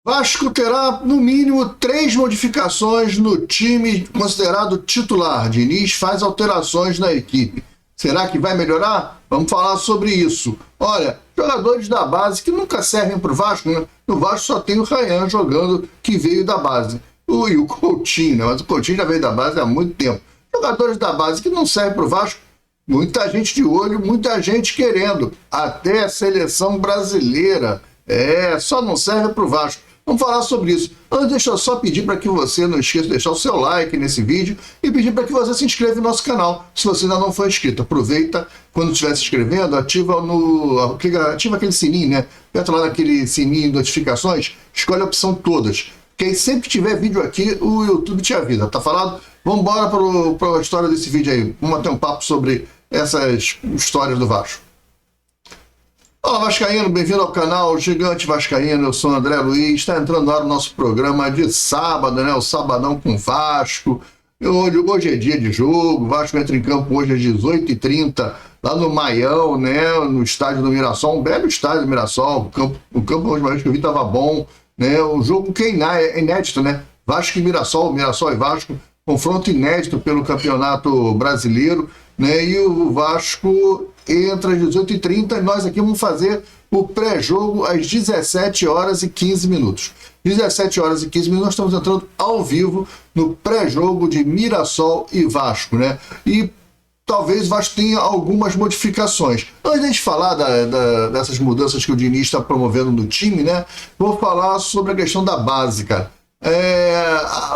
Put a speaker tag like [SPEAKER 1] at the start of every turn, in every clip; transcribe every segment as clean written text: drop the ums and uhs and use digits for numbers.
[SPEAKER 1] Vasco terá, no mínimo, 3 modificações no time considerado titular. Diniz faz alterações na equipe. Será que vai melhorar? Vamos falar sobre isso. Olha, jogadores da base que nunca servem para o Vasco, né? No Vasco só tem o Ryan jogando, que veio da base. E o Coutinho, né? Mas o Coutinho já veio da base há muito tempo. Jogadores da base que não servem para o Vasco, muita gente de olho, muita gente querendo. Até a seleção brasileira. Só não serve para o Vasco. Vamos falar sobre isso. Antes, deixa eu só pedir para que você não esqueça de deixar o seu like nesse vídeo e pedir para que você se inscreva no nosso canal, se você ainda não for inscrito. Aproveita, quando estiver se inscrevendo, ativa aquele sininho, né? Aperta lá naquele sininho de notificações, escolhe a opção todas. Porque aí sempre que tiver vídeo aqui, o YouTube te avisa, tá falado? Vamos embora para a história desse vídeo aí. Vamos ter um papo sobre essas histórias do Vasco. Olá, Vascaíno, bem-vindo ao canal Gigante Vascaíno, eu sou o André Luiz, está entrando no ar o nosso programa de sábado, né, o Sabadão com Vasco. Hoje é dia de jogo, o Vasco entra em campo hoje às 18h30, lá no Maião, né, no estádio do Mirassol, um belo estádio do Mirassol, o campo, a última vez que eu vi estava bom, né, o jogo que é inédito, né, Vasco e Mirassol, Mirassol e Vasco, confronto inédito pelo Campeonato Brasileiro, né, e o Vasco entra às 18h30 e nós aqui vamos fazer o pré-jogo às 17h15. 17h15 nós estamos entrando ao vivo no pré-jogo de Mirassol e Vasco, né? E talvez o Vasco tenha algumas modificações. Antes de a gente falar dessas mudanças que o Diniz está promovendo no time, né? Vou falar sobre a questão da base, cara.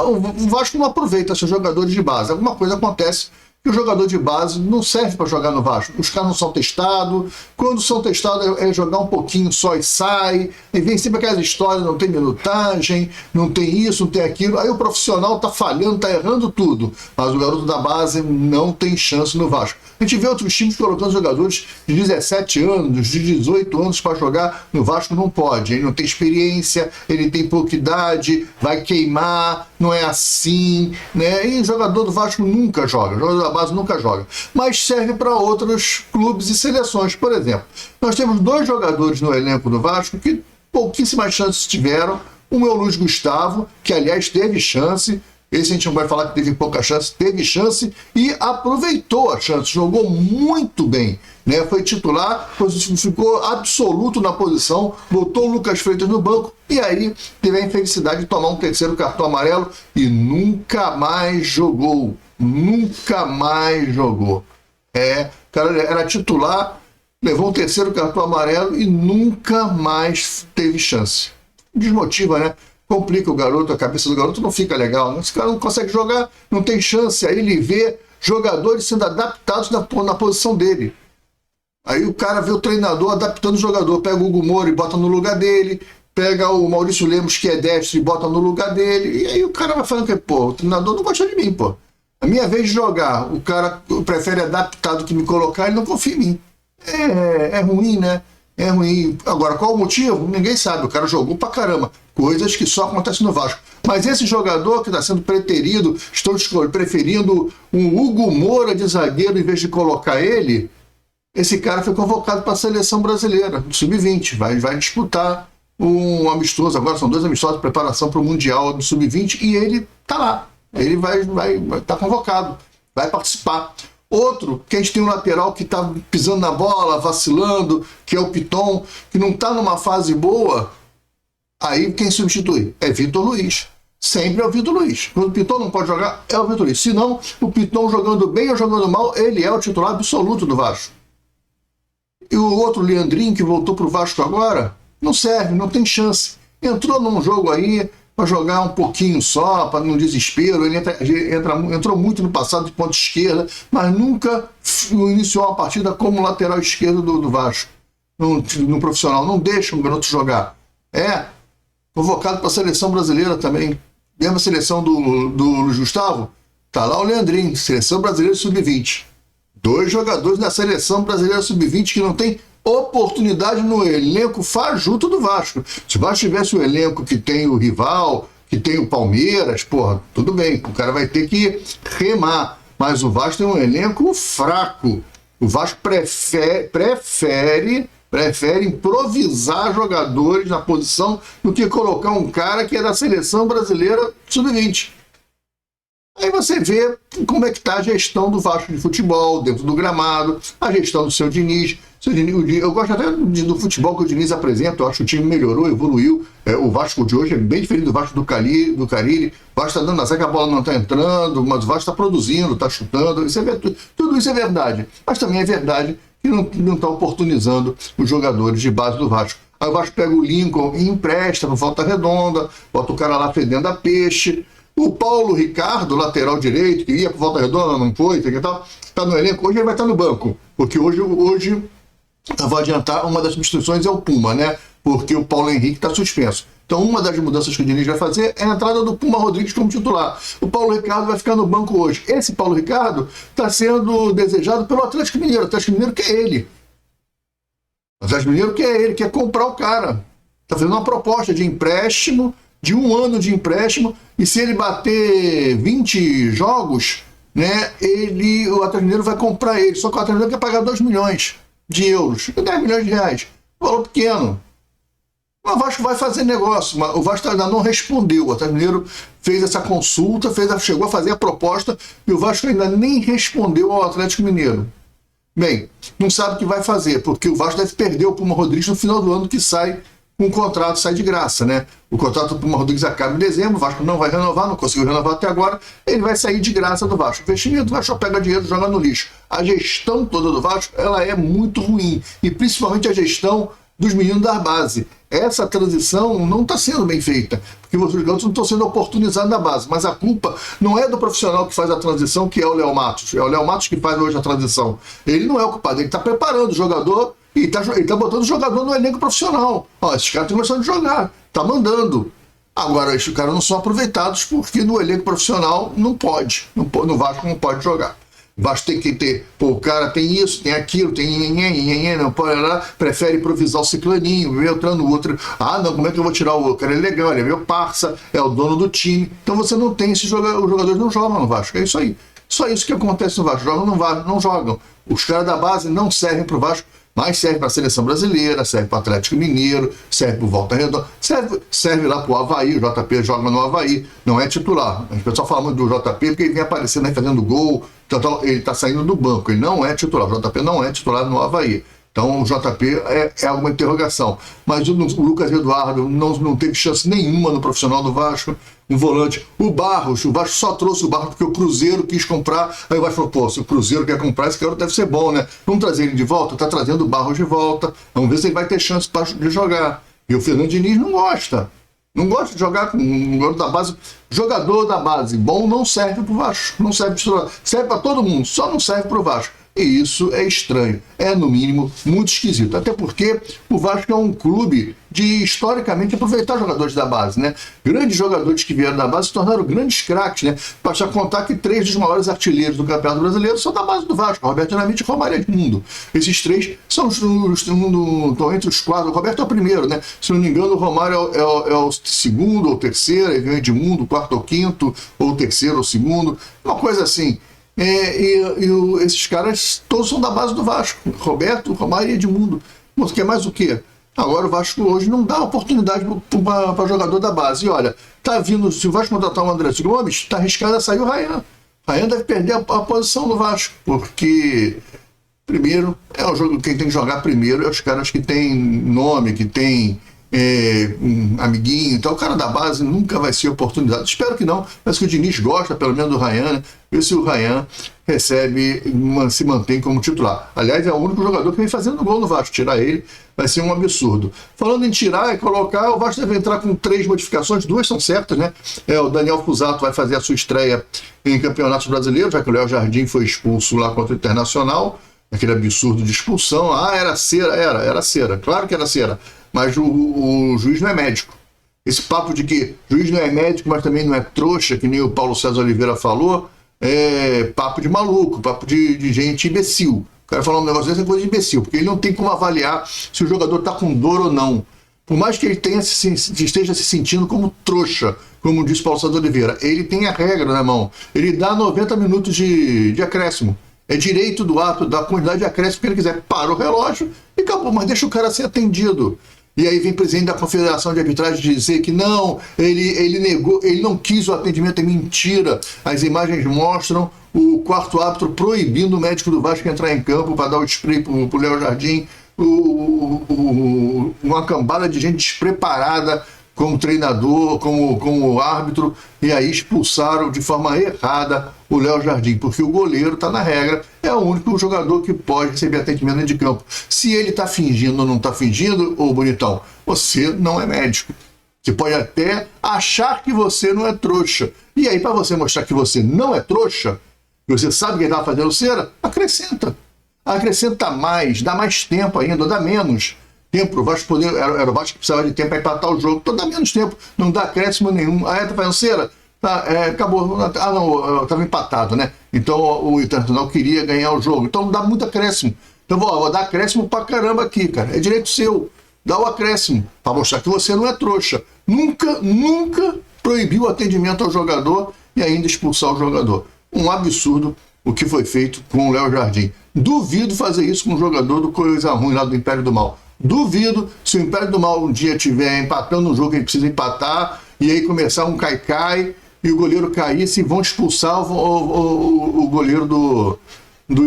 [SPEAKER 1] O Vasco não aproveita seus jogadores de base. Alguma coisa acontece que o jogador de base não serve para jogar no Vasco. Os caras não são testados. Quando são testados é jogar um pouquinho só e sai. E vem sempre aquelas histórias, não tem minutagem, não tem isso, não tem aquilo. Aí o profissional tá falhando, tá errando tudo. Mas o garoto da base não tem chance no Vasco. A gente vê outros times colocando jogadores de 17 anos, de 18 anos para jogar no Vasco, não pode. Ele não tem experiência, ele tem pouca idade, vai queimar, não é assim, né? E o jogador do Vasco nunca joga, o jogador da base nunca joga. Mas serve para outros clubes e seleções. Por exemplo, nós temos 2 jogadores no elenco do Vasco que pouquíssimas chances tiveram. Um é o Luiz Gustavo, que aliás teve chance. Esse a gente não vai falar que teve pouca chance, teve chance e aproveitou a chance, jogou muito bem, né? Foi titular, ficou absoluto na posição, botou o Lucas Freitas no banco e aí teve a infelicidade de tomar um 3º cartão amarelo e nunca mais jogou, nunca mais jogou. O cara era titular, levou um 3º cartão amarelo e nunca mais teve chance. Desmotiva, né? Complica o garoto, a cabeça do garoto não fica legal, né? Esse cara não consegue jogar, não tem chance. Aí ele vê jogadores sendo adaptados na posição dele. Aí o cara vê o treinador adaptando o jogador, pega o Hugo Moura e bota no lugar dele, pega o Maurício Lemos, que é destro, e bota no lugar dele, e aí o cara vai falando que, o treinador não gosta de mim, A minha vez de jogar, o cara prefere adaptar do que me colocar, ele não confia em mim. É ruim, né? É ruim. Agora, qual o motivo? Ninguém sabe. O cara jogou pra caramba. Coisas que só acontecem no Vasco. Mas esse jogador que está sendo preterido, estão preferindo um Hugo Moura de zagueiro em vez de colocar ele, esse cara foi convocado para a seleção brasileira, do Sub-20. Vai disputar um amistoso. Agora são 2 amistosos de preparação para o Mundial do Sub-20 e ele tá lá. Ele vai tá convocado. Vai participar. Outro, que a gente tem um lateral que está pisando na bola, vacilando, que é o Piton, que não está numa fase boa, aí quem substitui? É Vitor Luiz. Sempre é o Vitor Luiz. Quando o Piton não pode jogar, é o Vitor Luiz. Se não, o Piton jogando bem ou jogando mal, ele é o titular absoluto do Vasco. E o outro, Leandrinho, que voltou para o Vasco agora, não serve, não tem chance. Entrou num jogo aí para jogar um pouquinho só, para no desespero. Ele entrou muito no passado de ponta esquerda, mas nunca iniciou uma partida como lateral esquerdo do Vasco, no profissional. Não deixa um garoto jogar. Convocado para a seleção brasileira também. Mesma seleção do Luiz Gustavo, tá lá o Leandrinho, seleção brasileira sub-20. 2 jogadores da seleção brasileira sub-20 que não tem oportunidade no elenco fajuto do Vasco. Se o Vasco tivesse o elenco que tem o rival, que tem o Palmeiras, tudo bem, o cara vai ter que remar. Mas o Vasco tem um elenco fraco. O Vasco prefere Prefere improvisar jogadores na posição do que colocar um cara que é da seleção brasileira sub-20. Aí você vê como é que está a gestão do Vasco de futebol, dentro do gramado, a gestão do seu Diniz. Eu gosto até do futebol que o Diniz apresenta, eu acho que o time melhorou, evoluiu. O Vasco de hoje é bem diferente do Vasco do Carille. O Vasco está dando azar que a bola não está entrando, mas o Vasco está produzindo, está chutando. Tudo isso é verdade. Mas também é verdade que não está oportunizando os jogadores de base do Vasco. Aí o Vasco pega o Lincoln e empresta no Volta Redonda, bota o cara lá fedendo a peixe. O Paulo Ricardo, lateral direito, que ia para Volta Redonda, não foi, está no elenco. Hoje ele vai estar no banco, porque hoje eu vou adiantar, uma das substituições é o Puma, né? Porque o Paulo Henrique está suspenso. Então, uma das mudanças que o Diniz vai fazer é a entrada do Puma Rodrigues como titular. O Paulo Ricardo vai ficar no banco hoje. Esse Paulo Ricardo está sendo desejado pelo Atlético Mineiro. O Atlético Mineiro quer ele. O Atlético Mineiro quer ele, quer comprar o cara. Está fazendo uma proposta de empréstimo, de 1 ano de empréstimo, e se ele bater 20 jogos, né, o Atlético Mineiro vai comprar ele. Só que o Atlético Mineiro quer pagar 2 milhões de euros, 10 milhões de reais. Valor pequeno. O Vasco vai fazer negócio, mas o Vasco ainda não respondeu. O Atlético Mineiro fez essa consulta, chegou a fazer a proposta, e o Vasco ainda nem respondeu ao Atlético Mineiro. Bem, não sabe o que vai fazer, porque o Vasco deve perder o Puma Rodrigues no final do ano, que sai um contrato, sai de graça, né? O contrato do Puma Rodrigues acaba em dezembro, o Vasco não vai renovar, não conseguiu renovar até agora, ele vai sair de graça do Vasco. O investimento, o Vasco pega dinheiro e joga no lixo. A gestão toda do Vasco, ela é muito ruim, e principalmente a gestão dos meninos da base. Essa transição não está sendo bem feita, porque os jogadores não estão sendo oportunizados na base, mas a culpa não é do profissional que faz a transição, que é o Léo Matos. É o Léo Matos que faz hoje a transição. Ele não é o culpado, ele está preparando o jogador e está botando o jogador no elenco profissional. Ó, esses caras estão começando a jogar, está mandando. Agora, esses caras não são aproveitados porque no elenco profissional não pode, no Vasco não pode jogar. O Vasco tem que ter, o cara tem isso, tem aquilo, tem não pode lá, prefere improvisar o ciclaninho, entrando no outro. Ah, não, como é que eu vou tirar o outro? O cara é legal, ele é meu parça, é o dono do time. Então você não tem esses jogadores, os jogadores não jogam no Vasco. É isso aí. Só isso que acontece no Vasco. Jogam no Vasco, não jogam. Os caras da base não servem para o Vasco, mas serve para a seleção brasileira, serve para o Atlético Mineiro, serve para o Volta Redonda, serve lá para o Avaí. O JP joga no Avaí, não é titular. O pessoal fala muito do JP porque ele vem aparecendo aí fazendo gol, então ele está saindo do banco, ele não é titular. O JP não é titular no Avaí. Então o JP é alguma interrogação. Mas o Lucas Eduardo não teve chance nenhuma no profissional do Vasco. Um volante. O Vasco só trouxe o Barros porque o Cruzeiro quis comprar. Aí o Vasco falou, pô, se o Cruzeiro quer comprar, esse cara deve ser bom, né? Vamos trazer ele de volta? Tá trazendo o Barros de volta. Vamos ver se ele vai ter chance de jogar. E o Fernando Diniz não gosta. Não gosta de jogar com um garoto da base. Jogador da base bom não serve pro Vasco. Não serve para todo mundo, só não serve pro Vasco. E isso é estranho, é no mínimo muito esquisito, até porque o Vasco é um clube de historicamente aproveitar jogadores da base, né? Grandes jogadores que vieram da base se tornaram grandes craques, né? Basta contar que 3 dos maiores artilheiros do Campeonato Brasileiro são da base do Vasco, Roberto Dinamite e Romário Edmundo. Esses 3 estão entre os 4. O Roberto é o primeiro, né? Se não me engano, o Romário é o segundo ou terceiro, aí vem o Edmundo, o quarto ou quinto, ou o terceiro ou segundo, uma coisa assim. Esses caras todos são da base do Vasco. Roberto, Romário e Edmundo. Mas quer mais o quê? Agora o Vasco hoje não dá oportunidade para jogador da base. E olha, tá vindo, se o Vasco contratar o André Gomes, está arriscado a sair o Rayan. O Rayan deve perder a posição do Vasco, porque primeiro, o jogo, quem tem que jogar primeiro é os caras que têm nome, que têm um amiguinho. Então o cara da base nunca vai ser oportunidade. Espero que não, mas que o Diniz gosta pelo menos do Rayan, né? Ver se o Rayan se mantém como titular. Aliás, é o único jogador que vem fazendo gol no Vasco. Tirar ele vai ser um absurdo. Falando em tirar e colocar, o Vasco deve entrar com 3 modificações, 2 são certas, né? O Daniel Fusato vai fazer a sua estreia em campeonatos brasileiros, já que o Léo Jardim foi expulso lá contra o Internacional, aquele absurdo de expulsão. Era cera, era cera, claro que era cera, mas o juiz não é médico. Esse papo de que o juiz não é médico, mas também não é trouxa, que nem o Paulo César Oliveira falou, é papo de maluco, papo de gente imbecil. O cara falar um negócio desse é coisa de imbecil, porque ele não tem como avaliar se o jogador está com dor ou não. Por mais que ele esteja se sentindo como trouxa, como disse Paulo César Oliveira, ele tem a regra na mão. Ele dá 90 minutos de acréscimo. É direito do árbitro da quantidade de acréscimo que ele quiser. Para o relógio e acabou, mas deixa o cara ser atendido. E aí vem o presidente da Confederação de Arbitragem dizer que não, ele negou, ele não quis o atendimento, é mentira. As imagens mostram o quarto árbitro proibindo o médico do Vasco entrar em campo para dar o spray para o Léo Jardim, uma cambada de gente despreparada como treinador, como árbitro, e aí expulsaram de forma errada o Léo Jardim, porque o goleiro está na regra, é o único jogador que pode receber atendimento dentro de campo. Se ele está fingindo ou não está fingindo, ô bonitão, você não é médico. Você pode até achar que você não é trouxa. E aí, para você mostrar que você não é trouxa, que você sabe que ele está fazendo cera, acrescenta. Acrescenta mais, dá mais tempo ainda, dá menos tempo. O Vasco poder, era o Vasco que precisava de tempo para empatar o jogo, então dá menos tempo, não dá acréscimo nenhum. Ah, tá fazendo cera? Tá, acabou. Ah, não, estava empatado, né? Então o Internacional queria ganhar o jogo, então não dá muito acréscimo. Então vou dar acréscimo pra caramba aqui, cara. É direito seu. Dá o acréscimo, para mostrar que você não é trouxa. Nunca proibiu o atendimento ao jogador e ainda expulsar o jogador. Um absurdo o que foi feito com o Léo Jardim. Duvido fazer isso com um jogador do Coisa Ruim lá do Império do Mal. Duvido, se o Império do Mal um dia estiver empatando um jogo que ele precisa empatar, e aí começar um cai-cai, e o goleiro cair, se vão expulsar o goleiro do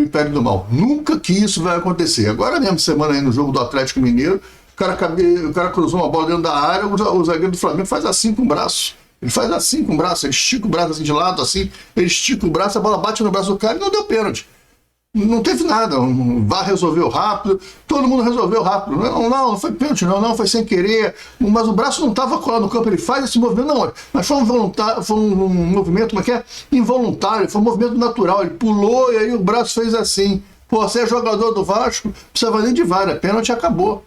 [SPEAKER 1] Império do Mal. Nunca que isso vai acontecer. Agora mesmo, semana aí no jogo do Atlético Mineiro, o cara cruzou uma bola dentro da área, o zagueiro do Flamengo faz assim com o braço. Ele faz assim com o braço, ele estica o braço assim de lado, assim, ele estica o braço, a bola bate no braço do cara e não deu pênalti. Não teve nada, o VAR resolveu rápido, todo mundo resolveu rápido. Não foi pênalti, não, foi sem querer, mas o braço não estava colado no campo, ele faz esse movimento, não, mas foi um movimento, como é que é? Involuntário, foi um movimento natural, ele pulou e aí o braço fez assim. Pô, você é jogador do Vasco, não precisava nem de VAR, pênalti acabou.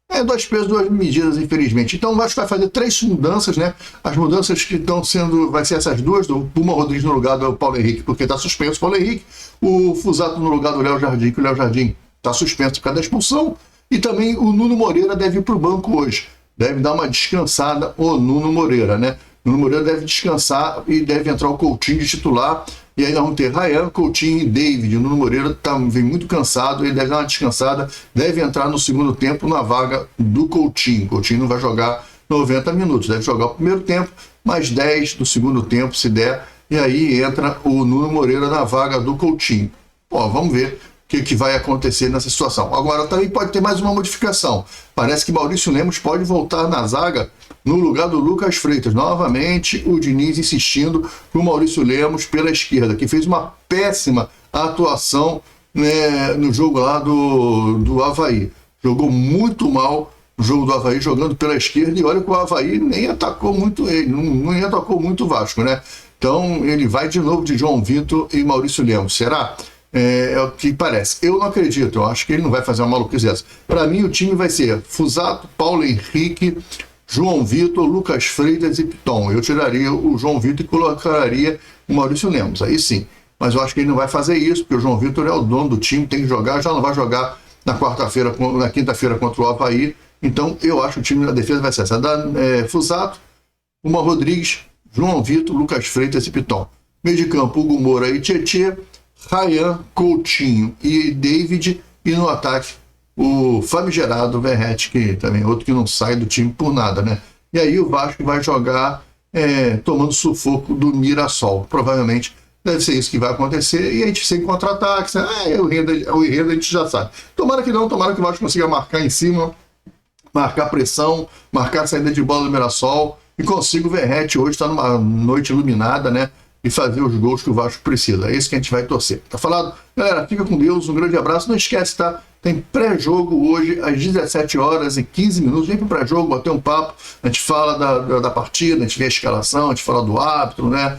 [SPEAKER 1] É 2 pesos, 2 medidas, infelizmente. Então o Vasco vai fazer 3 mudanças, né? As mudanças que estão sendo, vai ser essas duas, do Puma Rodrigues no lugar do Paulo Henrique, porque está suspenso o Paulo Henrique, o Fusato no lugar do Léo Jardim, que o Léo Jardim está suspenso por causa da expulsão, e também o Nuno Moreira deve ir para o banco hoje. Deve dar uma descansada o Nuno Moreira, né? O Nuno Moreira deve descansar e deve entrar o Coutinho de titular. E aí nós vamos ter Ryan, Coutinho e David. O Nuno Moreira vem muito cansado, ele deve dar uma descansada, deve entrar no segundo tempo na vaga do Coutinho. Coutinho não vai jogar 90 minutos, deve jogar o primeiro tempo, mais 10 do segundo tempo, se der, e aí entra o Nuno Moreira na vaga do Coutinho. Pô, vamos ver o que vai acontecer nessa situação. Agora também pode ter mais uma modificação. Parece que Maurício Lemos pode voltar na zaga no lugar do Lucas Freitas. Novamente, o Diniz insistindo com o Maurício Lemos pela esquerda, que fez uma péssima atuação, né, no jogo lá do Avaí. Jogou muito mal o jogo do Avaí, jogando pela esquerda, e olha que o Avaí nem atacou muito ele, não atacou muito o Vasco, né? Então ele vai de novo de João Vitor e Maurício Lemos. Será? É o que parece. Eu não acredito, eu acho que ele não vai fazer uma maluquice dessa. Para mim, o time vai ser Fusato, Paulo Henrique, João Vitor, Lucas Freitas e Piton. Eu tiraria o João Vitor e colocaria o Maurício Lemos, aí sim. Mas eu acho que ele não vai fazer isso, porque o João Vitor é o dono do time, tem que jogar, já não vai jogar na quinta-feira contra o Avaí. Então, eu acho que o time da defesa vai ser essa. Fusato, Uma Rodrigues, João Vitor, Lucas Freitas e Piton. Meio de campo, Hugo Moura e Tietê, Ryan, Coutinho e David, e no ataque o famigerado Verratti, que também é outro que não sai do time por nada, né? E aí o Vasco vai jogar tomando sufoco do Mirassol. Provavelmente deve ser isso que vai acontecer, e a gente sem contra-ataques, o enredo a gente já sabe. Tomara que não, tomara que o Vasco consiga marcar em cima, marcar pressão, marcar a saída de bola do Mirassol, e consiga o Verratti hoje, está numa noite iluminada, né? E fazer os gols que o Vasco precisa. É isso que a gente vai torcer. Tá falado? Galera, fica com Deus, um grande abraço. Não esquece, tá? Tem pré-jogo hoje às 17h15. Vem pro pré-jogo, bater um papo. A gente fala da partida, a gente vê a escalação, a gente fala do árbitro, né?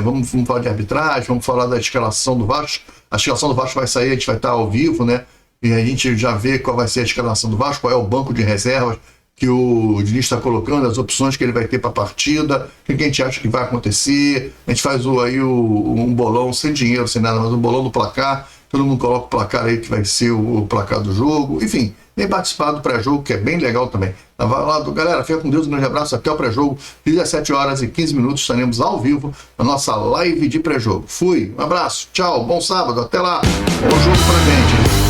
[SPEAKER 1] Vamos falar de arbitragem, vamos falar da escalação do Vasco. A escalação do Vasco vai sair, a gente vai estar ao vivo, né? E a gente já vê qual vai ser a escalação do Vasco, qual é o banco de reservas que o Diniz está colocando, as opções que ele vai ter para a partida, o que a gente acha que vai acontecer. A gente faz um bolão sem dinheiro, sem nada, mas um bolão do placar. Todo mundo coloca o placar aí que vai ser o placar do jogo. Enfim, vem participar do pré-jogo, que é bem legal também. Então, vai lá, galera, fica com Deus, um grande abraço, até o pré-jogo, 17 horas e 15 minutos, estaremos ao vivo na nossa live de pré-jogo. Fui, um abraço, tchau, bom sábado, até lá, bom jogo pra gente.